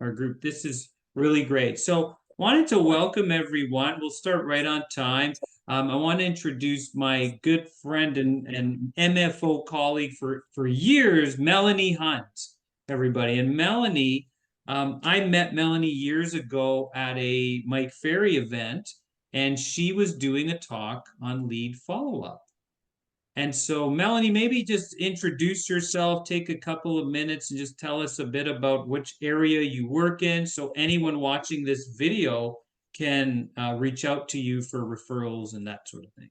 our group. This is really great. So wanted to welcome everyone. We'll start right on time. I want to introduce my good friend and MFO colleague for years, Melanie Hunt, everybody. And Melanie, I met Melanie years ago at a Mike Ferry event, and she was doing a talk on lead follow-up. And so, Melanie, maybe just introduce yourself, take a couple of minutes and just tell us a bit about which area you work in so anyone watching this video can reach out to you for referrals and that sort of thing.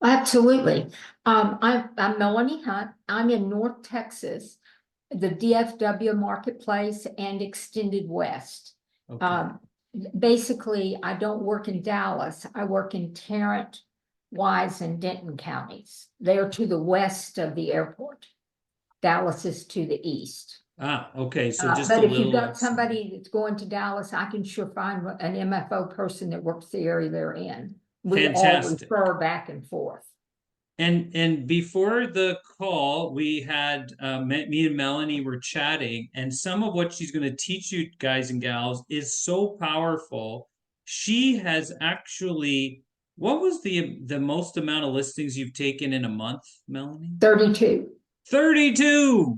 Absolutely. I'm Melanie Hunt. I'm in North Texas, the DFW marketplace and extended west. Okay. Basically, I don't work in Dallas. I work in Tarrant, Wise, and Denton counties. They are to the west of the airport. Dallas is to the east. Ah, okay. So just but a if little you've got outside. somebody that's going to Dallas, I can sure find an MFO person that works the area they're in. We Fantastic. all refer back and forth. And before the call, we had me and Melanie were chatting, and some of what she's going to teach you guys and gals is so powerful. She has actually, what was the most amount of listings you've taken in a month, Melanie? 32. 32.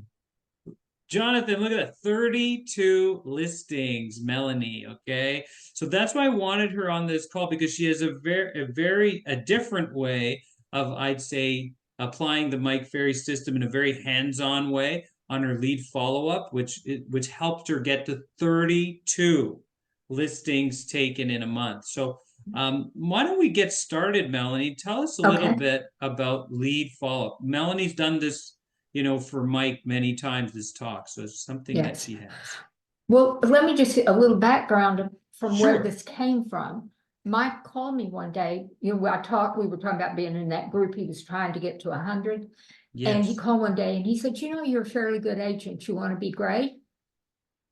Jonathan, look at that, 32 listings, Melanie, okay? So that's why I wanted her on this call, because she has a very different way of, I'd say, applying the Mike Ferry system in a very hands-on way on her lead follow-up, which helped her get to 32 listings taken in a month. So why don't we get started, Melanie? Tell us a little bit about lead follow-up. Melanie's done this, you know, for Mike many times, this talk. So it's something that she has. Well, let me just a little background from where this came from. Mike called me one day, you know, we were talking about being in that group. He was trying to get to 100. Yes. And he called one day and he said, you know, you're a fairly good agent. You want to be great?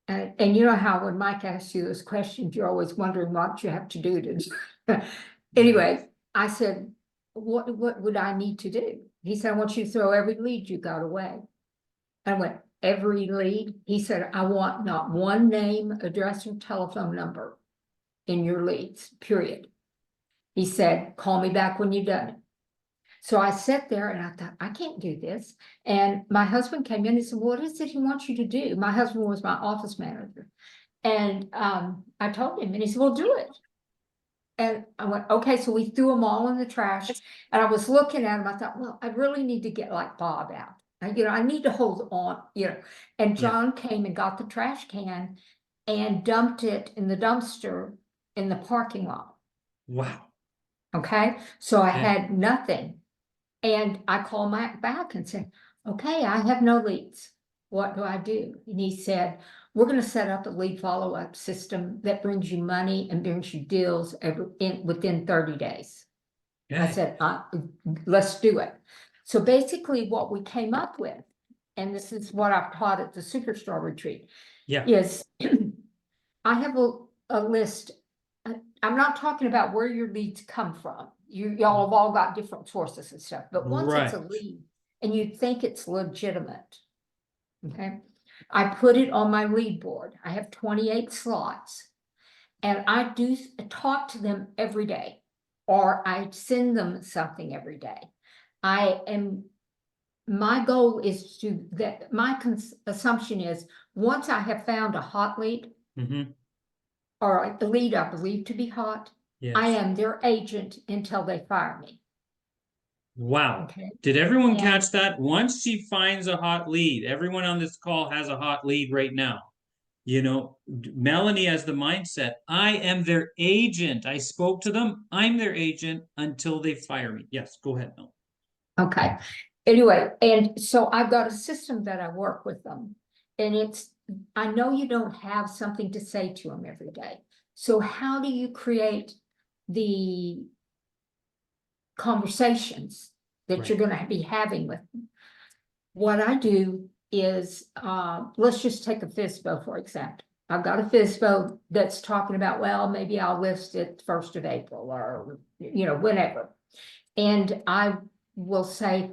And you know how when Mike asks you those questions, you're always wondering what you have to do to. Anyway, I said, what would I need to do? He said, I want you to throw every lead you got away. I went, every lead? He said, I want not one name, address, or telephone number in your leads, period. He said, call me back when you're done it. So I sat there and I thought, I can't do this. And my husband came in and said, what is it he wants you to do? My husband was my office manager. And I told him, and he said, well, do it. And I went, okay, so we threw them all in the trash. And I was looking at them. I thought, well, I really need to get like Bob out. You know, I need to hold on, you know. And John came and got the trash can and dumped it in the dumpster in the parking lot. Wow. Okay, so I had nothing. And I called Mike back and said, okay, I have no leads. What do I do? And he said, we're going to set up a lead follow-up system that brings you money and brings you deals within 30 days. I said, let's do it. So basically what we came up with, and this is what I've taught at the Superstar Retreat, is I have a list. I'm not talking about where your leads come from. Y'all have all got different sources and stuff, but once it's a lead and you think it's legitimate, okay, I put it on my lead board. I have 28 slots and I do talk to them every day, or I send them something every day. My goal is my assumption is once I have found a hot lead, or a lead I believe to be hot, I am their agent until they fire me. Wow. Okay. Did everyone catch that? Once she finds a hot lead, everyone on this call has a hot lead right now. You know, Melanie has the mindset, I am their agent. I spoke to them. I'm their agent until they fire me. Yes, go ahead, Melanie. Okay. Anyway, and so I've got a system that I work with them. And I know you don't have something to say to them every day. So how do you create the conversations that you're going to be having with them? What I do is, let's just take a FSBO, for example. I've got a FSBO that's talking about, well, maybe I'll list it 1st of April or, you know, whenever. And I will say,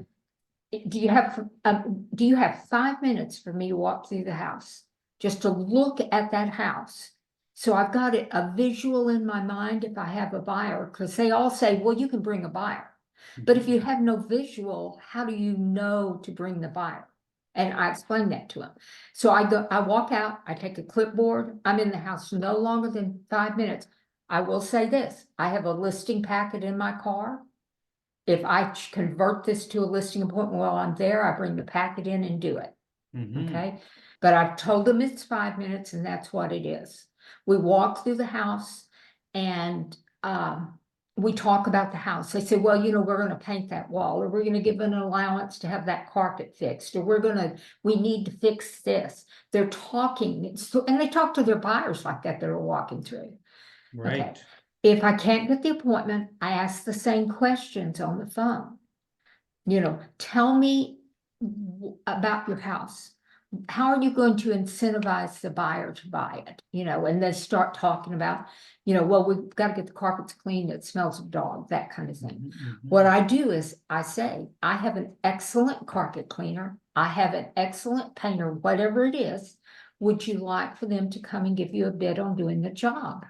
do you have 5 minutes for me to walk through the house? just to look at that house. So I've got a visual in my mind if I have a buyer, because they all say, well, you can bring a buyer. But if you have no visual, how do you know to bring the buyer? And I explain that to them. So I walk out, I take a clipboard, I'm in the house no longer than 5 minutes. I will say this, I have a listing packet in my car. If I convert this to a listing appointment while I'm there, I bring the packet in and do it. Okay, but I've told them it's 5 minutes and that's what it is. We walk through the house and we talk about the house. They say, well, we're going to paint that wall, or we're going to give an allowance to have that carpet fixed, or we need to fix this. They're talking, and they talk to their buyers like that are walking through. Right. Okay. If I can't get the appointment, I ask the same questions on the phone. Tell me about your house. How are you going to incentivize the buyer to buy it? And they start talking about, well, we've got to get the carpets cleaned. It smells of dog, that kind of thing. What I do is I say, I have an excellent carpet cleaner. I have an excellent painter, whatever it is. Would you like for them to come and give you a bid on doing the job?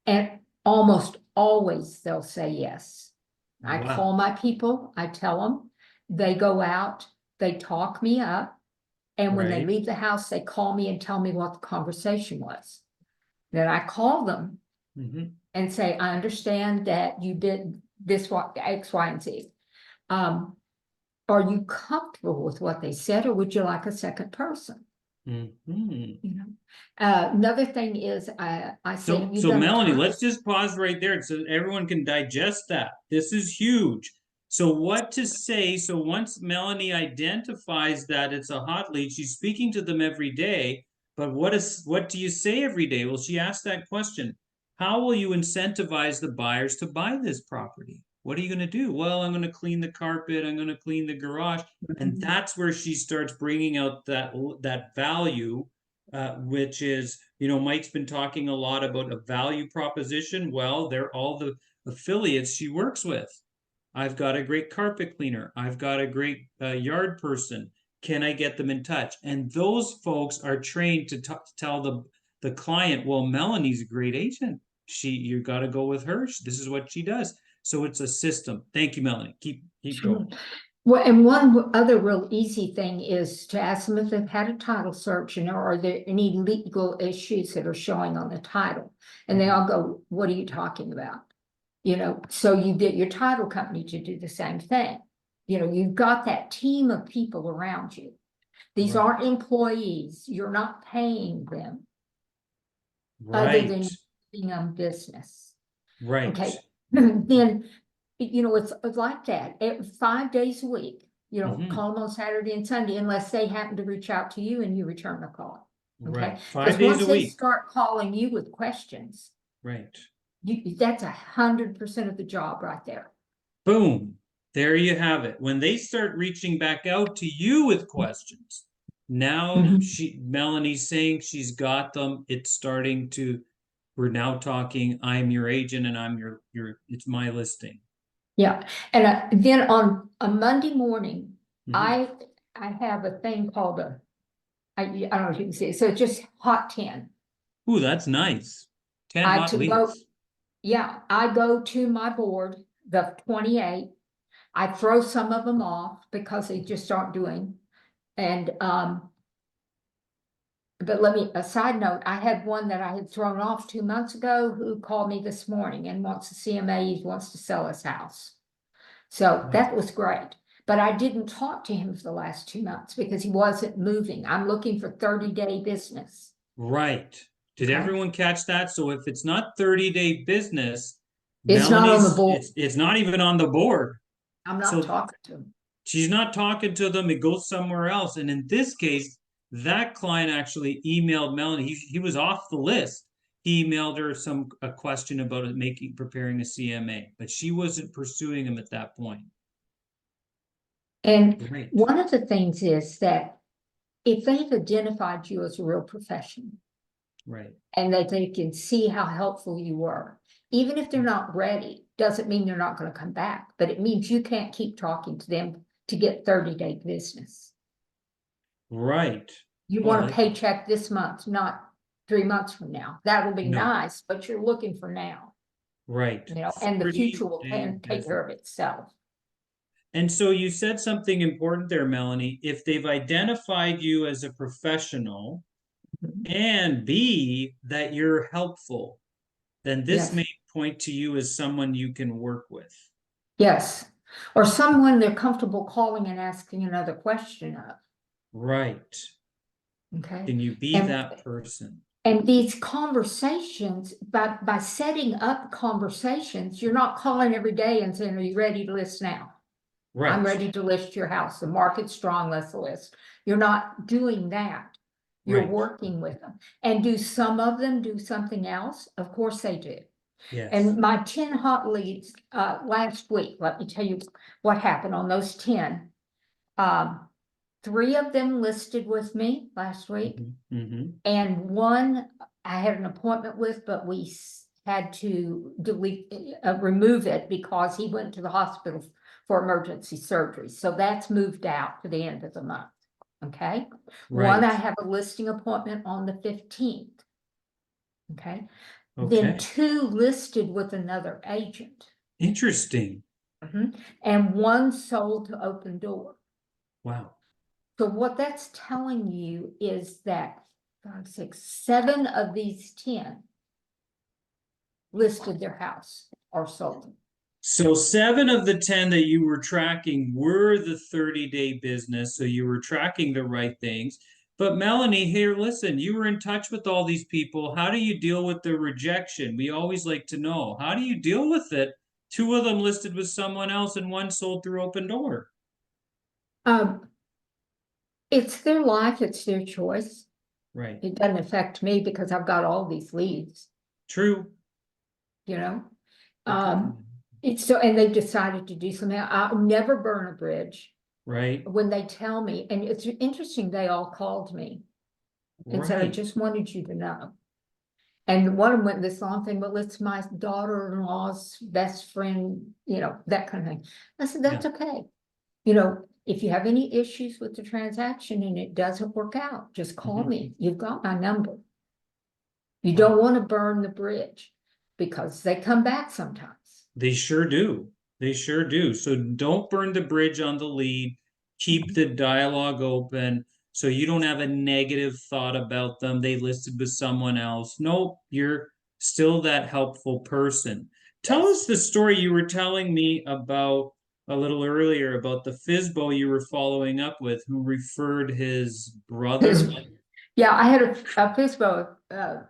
And almost always they'll say yes. I call my people, I tell them, they go out, they talk me up. And when they leave the house, they call me and tell me what the conversation was. Then I call them and say, I understand that you did this, X, Y, and Z. Are you comfortable with what they said, or would you like a second person? Another thing is, I say, so Melanie, let's just pause right there so everyone can digest that. This is huge. So what to say? So once Melanie identifies that it's a hot lead, she's speaking to them every day. But what do you say every day? Well, she asked that question. How will you incentivize the buyers to buy this property? What are you going to do? Well, I'm going to clean the carpet. I'm going to clean the garage. And that's where she starts bringing out that value, which is, Mike's been talking a lot about a value proposition. Well, they're all the affiliates she works with. I've got a great carpet cleaner. I've got a great yard person. Can I get them in touch? And those folks are trained to tell the client, well, Melanie's a great agent. You got to go with her. This is what she does. So it's a system. Thank you, Melanie. Keep going. Well, and one other real easy thing is to ask them if they've had a title search, and are there any legal issues that are showing on the title? And they all go, what are you talking about? So you get your title company to do the same thing. You've got that team of people around you. These aren't employees. You're not paying them. Other than giving them business. Okay. Then, it's like that. 5 days a week, call them on Saturday and Sunday, unless they happen to reach out to you and you return the call. Okay. 5 days once a they week. start calling you with questions, that's 100% of the job right there. Boom. There you have it. When they start reaching back out to you with questions, now Melanie's saying she's got them. It's starting to, we're now talking, I'm your agent and I'm it's my listing. Yeah. And then on a Monday morning, I have a thing called I don't know if you can see it. So it's just hot 10. Ooh, that's nice. 10 hot leads. I go to my board, the 28. I throw some of them off because they just aren't doing. And but a side note, I had one that I had thrown off 2 months ago who called me this morning and wants a CMA, he wants to sell his house. So that was great. But I didn't talk to him for the last 2 months because he wasn't moving. I'm looking for 30-day business. Right. Did everyone catch that? So if it's not 30-day business, it's not on the board. It's not even on the board. I'm not talking to him. She's not talking to them. It goes somewhere else. And in this case, that client actually emailed Melanie. He was off the list. He emailed her a question about preparing a CMA, but she wasn't pursuing him at that point. And one of the things is that if they've identified you as a real professional, and that they can see how helpful you were, even if they're not ready, doesn't mean they're not going to come back, but it means you can't keep talking to them to get 30-day business. You want a paycheck this month, not 3 months from now. That will be nice, but you're looking for now. Right. You know, and the future will take care of itself. And so you said something important there, Melanie. If they've identified you as a professional and B, that you're helpful, then this may point to you as someone you can work with. Yes. Or someone they're comfortable calling and asking another question of. Right. Okay. Can you be that person? And these conversations, by setting up conversations, you're not calling every day and saying, are you ready to list now? Right. I'm ready to list your house. The market's strong, let's list. You're not doing that. You're working with them. And do some of them do something else? Of course they do. Yes. And my 10 hot leads last week, let me tell you what happened on those 10. 3 of them listed with me last week. And one I had an appointment with, but we had to remove it because he went to the hospital for emergency surgery. So that's moved out to the end of the month. Okay. One, I have a listing appointment on the 15th. Okay. Then 2 listed with another agent. Interesting. And 1 sold to Open Door. Wow. So what that's telling you is that 5, 6, 7 of these 10 listed their house or sold. So 7 of the 10 that you were tracking were the 30-day business. So you were tracking the right things. But Melanie, here, listen, you were in touch with all these people. How do you deal with the rejection? We always like to know. How do you deal with it? 2 of them listed with someone else and 1 sold through Open Door. It's their life, it's their choice. Right. It doesn't affect me because I've got all these leads. True. You know? It's so, and they've decided to do something. I'll never burn a bridge. Right. When they tell me, and it's interesting, they all called me and said, I just wanted you to know. And one of them went this long thing, but it's my daughter-in-law's best friend, you know, that kind of thing. I said, that's okay. You know, if you have any issues with the transaction and it doesn't work out, just call me. You've got my number. You don't want to burn the bridge because they come back sometimes. They sure do. They sure do. So don't burn the bridge on the lead. Keep the dialogue open so you don't have a negative thought about them. They listed with someone else. Nope, you're still that helpful person. Tell us the story you were telling me about a little earlier about the FISBO you were following up with who referred his brother. Yeah, I had a FISBO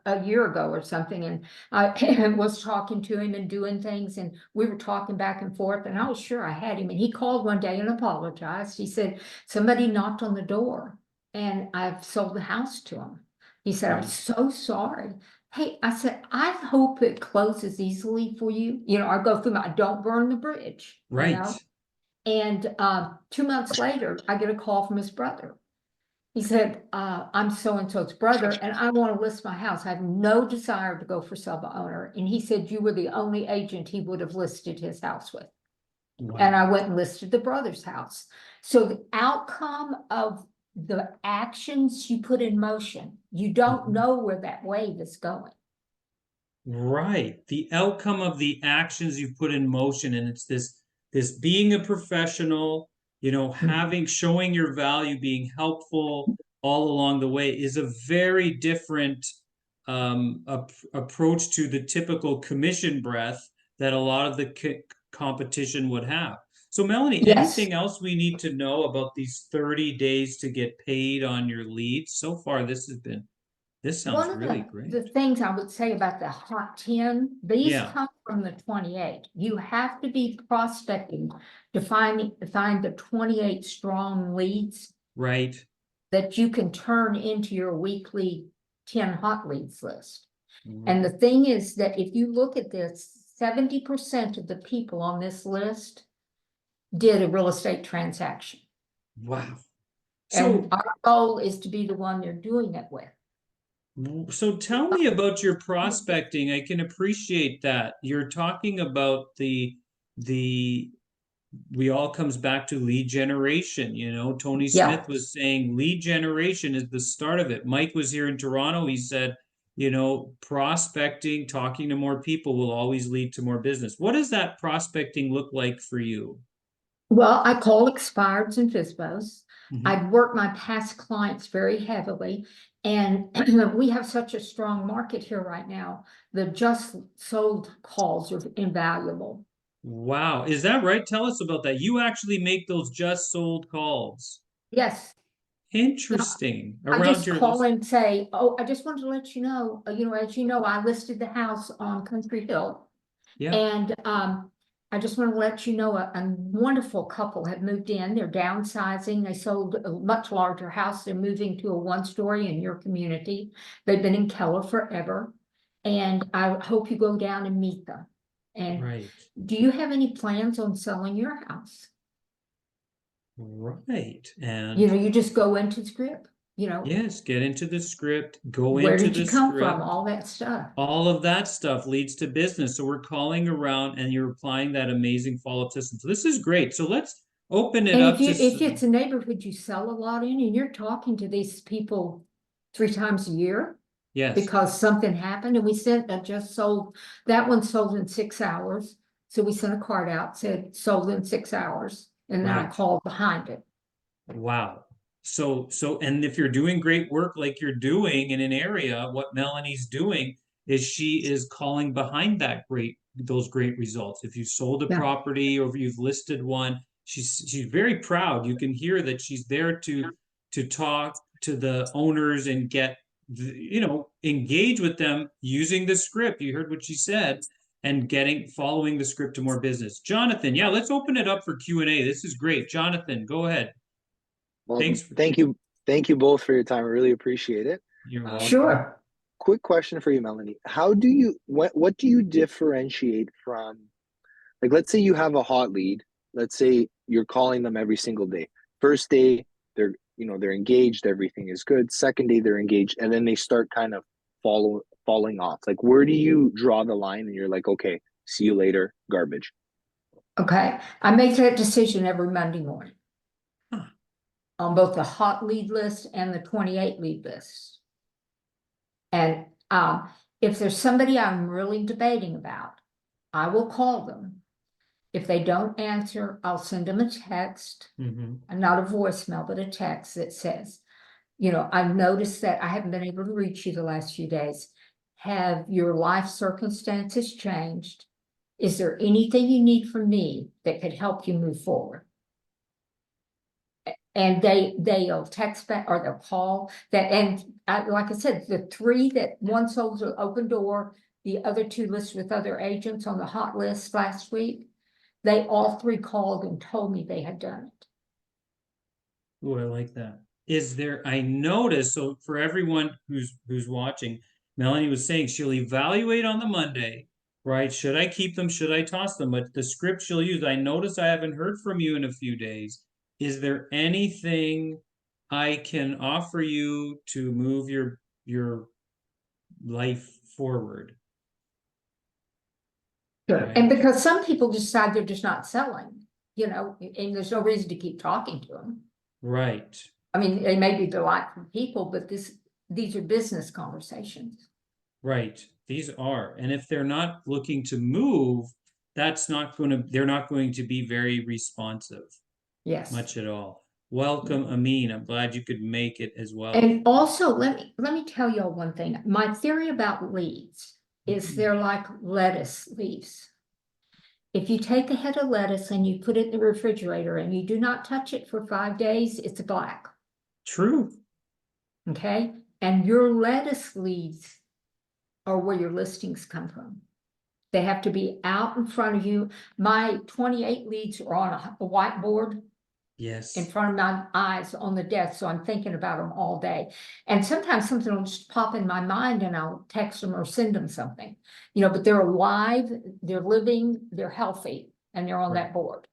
a year ago or something, and I was talking to him and doing things, and we were talking back and forth, and I was sure I had him, and he called one day and apologized. He said, somebody knocked on the door, and I've sold the house to him. He said, I'm so sorry. Hey, I said, I hope it closes easily for you. You know, I go through don't burn the bridge. Right. You know? And 2 months later, I get a call from his brother. He said, I'm so-and-so's brother, and I want to list my house. I have no desire to go for sub-owner. And he said, you were the only agent he would have listed his house with. Wow. And I went and listed the brother's house. So the outcome of the actions you put in motion, you don't know where that wave is going. Right. The outcome of the actions you put in motion, and it's this being a professional, you know, showing your value, being helpful all along the way is a very different approach to the typical commission breath that a lot of the competition would have. So Melanie, anything else we need to know about these 30 days to get paid on your leads? So far, this sounds really great. The things I would say about the hot 10, these come from the 28. You have to be prospecting to find the 28 strong leads. Right. That you can turn into your weekly 10 hot leads list. And the thing is that if you look at this, 70% of the people on this list did a real estate transaction. Wow. So and our goal is to be the one they're doing it with. So tell me about your prospecting. I can appreciate that. You're talking about the we all comes back to lead generation. You know, Tony Yeah. Smith was saying lead generation is the start of it. Mike was here in Toronto. He said, you know, prospecting, talking to more people will always lead to more business. What does that prospecting look like for you? Well, I call expireds and FISBOs. Mhm. I've worked my past clients very heavily, and we have such a strong market here right now. The just sold calls are invaluable. Wow. Is that right? Tell us about that. You actually make those just sold calls. Yes, Interesting. I Around just your call list. and say, oh, I just wanted to let you know, as you know, I listed the house on Country Hill. Yeah. And I just want to let you know a wonderful couple have moved in. They're downsizing. They sold a much larger house. They're moving to a one-story in your community. They've been in Keller forever. And I hope you go down and meet them. And Right. do you have any plans on selling your house? Right. And You just go into the script, yes, get into the script, go where into did you the come from? script. All that stuff. All of that stuff leads to business. So we're calling around and you're applying that amazing follow-up system. So this is great. So let's open it And up to if it's a neighborhood you sell a lot in and you're talking to these people 3 times a year, yes, because something happened and we sent that just sold, that one sold in 6 hours. So we sent a card out, said sold in 6 hours, and then I right. called behind it. Wow. And if you're doing great work like you're doing in an area, what Melanie's doing is she is calling behind those great results. If you sold a Yeah. property or if you've listed one, she's very proud. You can hear that she's there to talk to the owners and get, engage with them using the script. You heard what she said and following the script to more business. Jonathan, yeah, let's open it up for Q&A. This is great. Jonathan, go ahead. Well, Thanks. thank you both for your time. I really appreciate it. You're welcome. Sure. Quick question for you, Melanie. What do you differentiate from, like, let's say you have a hot lead. Let's say you're calling them every single day. First day, they're engaged, everything is good. Second day, they're engaged, and then they start kind of falling off. Like, where do you draw the line and you're like, okay, see you later, garbage? Okay. I make that decision every Monday morning Huh. on both the hot lead list and the 28 lead list. And if there's somebody I'm really debating about, I will call them. If they don't answer, I'll send them a text, not a voicemail, but a text that says, I've noticed that I haven't been able to reach you the last few days. Have your life circumstances changed? Is there anything you need from me that could help you move forward? And they'll text back or they'll call that. And like I said, the three that one sold an open door, the other two listed with other agents on the hot list last week, they all three called and told me they had done it. Oh, I like that. I noticed, so for everyone who's watching, Melanie was saying she'll evaluate on the Monday, right? Should I keep them? Should I toss them? But the script she'll use, I notice I haven't heard from you in a few days. Is there anything I can offer you to move your life forward? Sure. And Right? because some people decide they're just not selling, and there's no reason to keep talking to them. Right. I mean, they may be delightful people, but these are business conversations. Right. These are. And if they're not looking to move, they're not going to be very responsive Yes. much at all. Welcome, Amin. I'm glad you could make it as well. And also, let me tell y'all one thing. My theory about leads is they're like lettuce leaves. If you take a head of lettuce and you put it in the refrigerator and you do not touch it for 5 days, it's black. True. Okay. And your lettuce leads are where your listings come from. They have to be out in front of you. My 28 leads are on a whiteboard Yes. in front of my eyes on the desk. So I'm thinking about them all day. And sometimes something will just pop in my mind and I'll text them or send them something, but they're alive, they're living, they're healthy, and they're on Right. that board.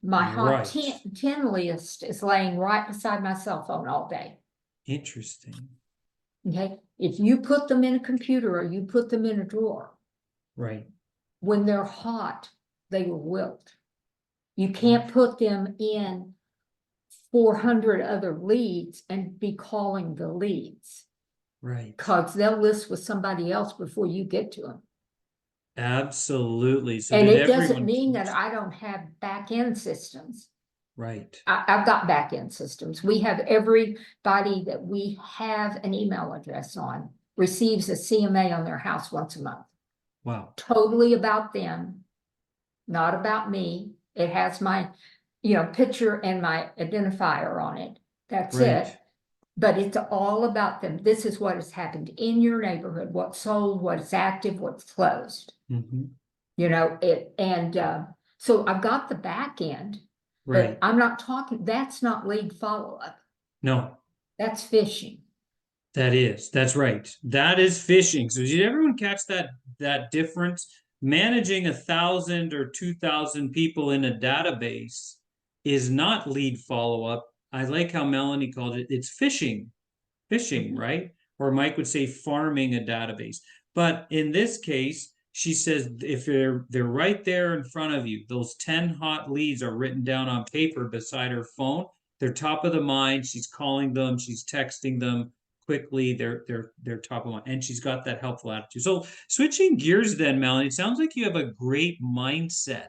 My hot Right. 10 list is laying right beside my cell phone all day. Interesting. Okay. If you put them in a computer or you put them in a drawer, Right. when they're hot, they will wilt. You can't put them in 400 other leads and be calling the leads. Right. Because they'll list with somebody else before you get to them. Absolutely. So And did it doesn't everyone mean that I don't have back-end systems. Right. I've got back-end systems. We have everybody that we have an email address on receives a CMA on their house once a month. Wow. Totally about them, not about me. It has my, picture and my identifier on it. That's Right. it. But it's all about them. This is what has happened in your neighborhood, what's sold, what's active, what's closed. So I've got the back end, Right. but I'm not talking, that's not lead follow-up. No, That's fishing. that's right. That is phishing. So did everyone catch that difference? Managing 1,000 or 2,000 people in a database is not lead follow-up. I like how Melanie called it. It's phishing, right? Or Mike would say farming a database. But in this case, she says if they're right there in front of you, those 10 hot leads are written down on paper beside her phone. They're top of the mind. She's calling them, she's texting them quickly. They're top of mind, and she's got that helpful attitude. So switching gears, then, Melanie, it sounds like you have a great mindset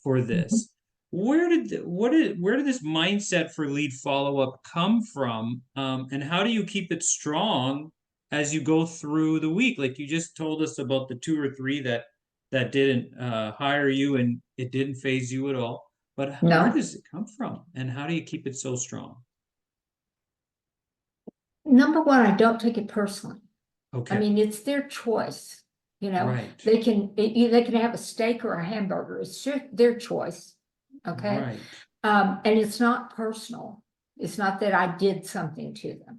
for this. Where did this mindset for lead follow-up come from, and how do you keep it strong as you go through the week? Like you just told us about the 2 or 3 that didn't hire you and it didn't phase you at all, but where does it come from and how do you keep it so strong? Number one, I don't take it personally. Okay. I mean, it's their choice. Right. They can have a steak or a hamburger. It's their choice. Okay. Right. And it's not personal. It's not that I did something to them.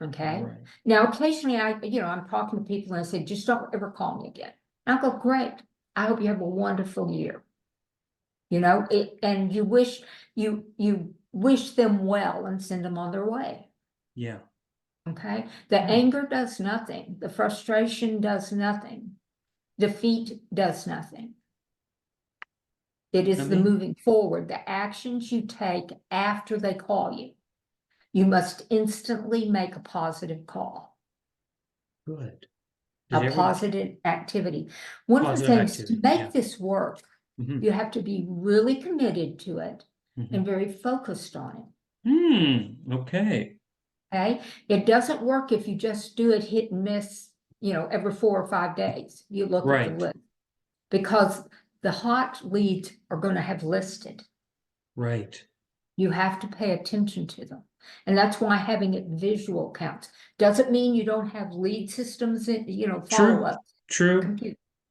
Okay. Right. Now, occasionally I'm talking to people and I say, just don't ever call me again. And I'll go, great. I hope you have a wonderful year. And you wish them well and send them on their way. Yeah. Okay. The anger does nothing. The frustration does nothing. Defeat does nothing. It is the moving forward, the actions you take after they call you. You must instantly make a positive call. Good. A positive activity. One of the things to make this work, you have to be really committed to it and very focused on it. Okay. Okay. It doesn't work if you just do it hit and miss, every 4 or 5 days. You look at the list. Because the hot leads are going to have listed. Right. You have to pay attention to them. And that's why having it visual counts. Doesn't mean you don't have lead systems in, follow-up. True.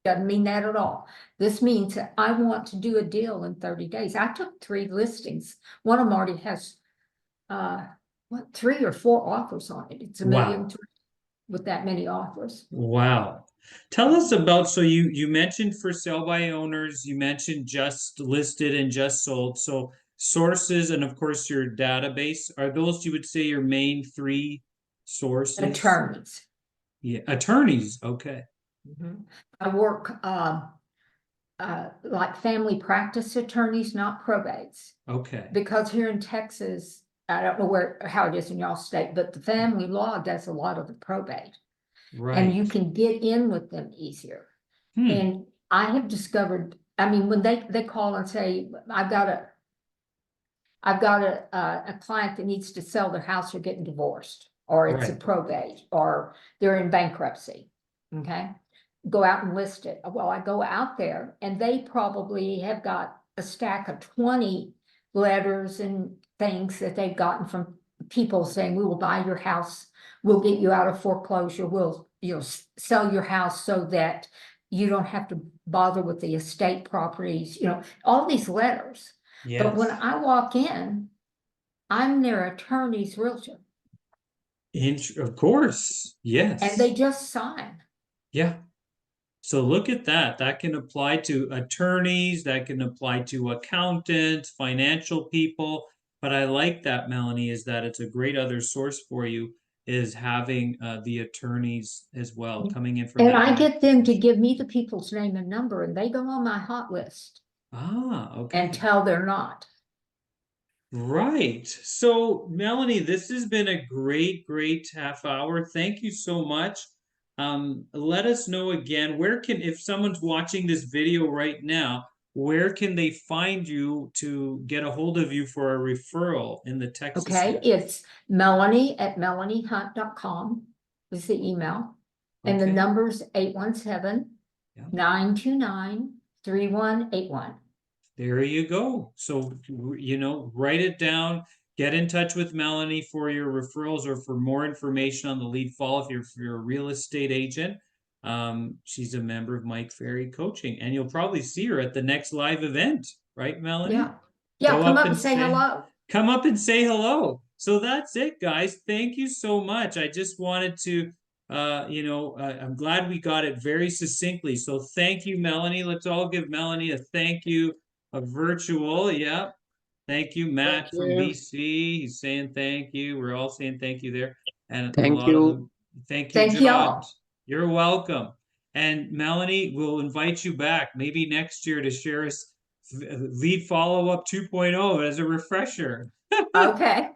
Doesn't mean that at all. This means that I want to do a deal in 30 days. I took 3 listings. One of them already has 3 or 4 offers on it. It's $1.3 million with that many offers. Wow. Tell us about, so you mentioned for sale by owners, you mentioned just listed and just sold. So sources and of course your database, are those you would say your main 3 sources? Attorneys. Yeah, attorneys. Okay. I work like family practice attorneys, not probates. Okay. Because here in Texas, I don't know how it is in y'all state, but the family law does a lot of the probate. Right. And you can get in with them easier. And I have discovered, I mean, when they call and say, I've got a client that needs to sell their house or getting divorced, or it's a probate, or they're in bankruptcy. Okay. Go out and list it. Well, I go out there and they probably have got a stack of 20 letters and things that they've gotten from people saying, we will buy your house, we'll get you out of foreclosure, we'll sell your house so that you don't have to bother with the estate properties, all these letters. Yes. But when I walk in, I'm their attorney's realtor. Of course, yes. And they just sign. Yeah. So look at that. That can apply to attorneys, that can apply to accountants, financial people. But I like that, Melanie, is that it's a great other source for you, is having the attorneys as well coming in from. And I get them to give me the people's name and number, and they go on my hot list. Okay. until they're not. Right. So, Melanie, this has been a great half hour. Thank you so much. Let us know again, if someone's watching this video right now, where can they find you to get a hold of you for a referral in the Texas Okay, area? it's melanie@melaniehunt.com is the email. And the Okay. number's 817-929-3181. There you go. So, write it down. Get in touch with Melanie for your referrals or for more information on the lead follow if you're a real estate agent. She's a member of Mike Ferry Coaching, and you'll probably see her at the next live event, right, Melanie? Yeah. Yeah, come up and say hello. Come up and say hello. So that's it, guys. Thank you so much. I just wanted to, I'm glad we got it very succinctly. So thank you, Melanie. Let's all give Melanie a thank you, a virtual. Yeah. Thank you, Thank Matt from you. BC. He's saying thank you. We're all saying thank you there. And a Thank lot of you. them. Thank you, Thank John. y'all. You're welcome. And Melanie, we'll invite you back maybe next year to share us lead follow up 2.0 as a refresher. Okay.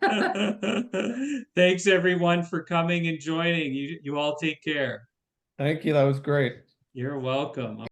Thanks everyone for coming and joining. You all take care. Thank you. That was great. You're welcome.